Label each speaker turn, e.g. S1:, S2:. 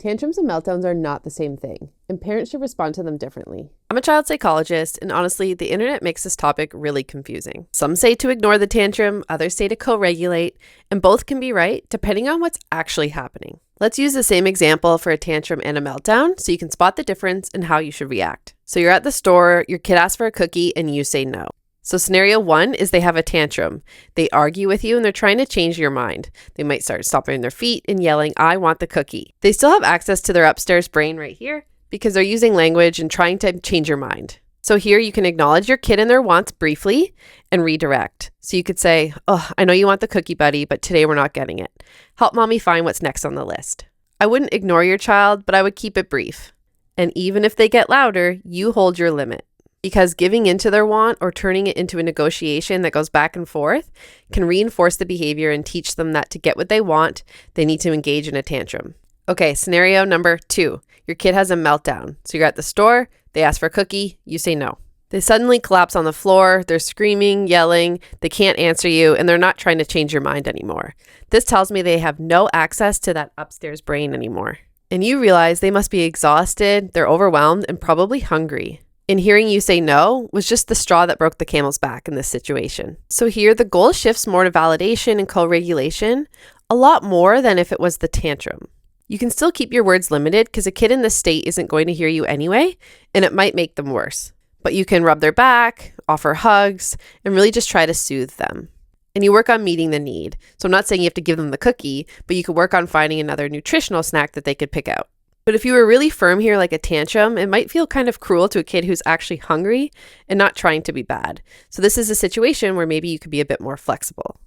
S1: Tantrums and meltdowns are not the same thing, and parents should respond to them differently.
S2: I'm a child psychologist, and honestly, the internet makes this topic really confusing. Some say to ignore the tantrum, others say to co-regulate, and both can be right depending on what's actually happening. Let's use the same example for a tantrum and a meltdown so you can spot the difference and how you should react. So you're at the store, your kid asks for a cookie, and you say no. So scenario 1 is they have a tantrum. They argue with you and they're trying to change your mind. They might start stomping their feet and yelling, "I want the cookie." They still have access to their upstairs brain right here because they're using language and trying to change your mind. So here you can acknowledge your kid and their wants briefly and redirect. So you could say, "Oh, I know you want the cookie, buddy, but today we're not getting it. Help mommy find what's next on the list." I wouldn't ignore your child, but I would keep it brief. And even if they get louder, you hold your limit. Because giving into their want or turning it into a negotiation that goes back and forth can reinforce the behavior and teach them that to get what they want, they need to engage in a tantrum. Okay, scenario number 2. Your kid has a meltdown. So you're at the store, they ask for a cookie, you say no. They suddenly collapse on the floor, they're screaming, yelling, they can't answer you, and they're not trying to change your mind anymore. This tells me they have no access to that upstairs brain anymore. And you realize they must be exhausted, they're overwhelmed, and probably hungry. And hearing you say no was just the straw that broke the camel's back in this situation. So here the goal shifts more to validation and co-regulation, a lot more than if it was the tantrum. You can still keep your words limited because a kid in this state isn't going to hear you anyway, and it might make them worse. But you can rub their back, offer hugs, and really just try to soothe them. And you work on meeting the need. So I'm not saying you have to give them the cookie, but you could work on finding another nutritional snack that they could pick out. But if you were really firm here like a tantrum, it might feel kind of cruel to a kid who's actually hungry and not trying to be bad. So this is a situation where maybe you could be a bit more flexible.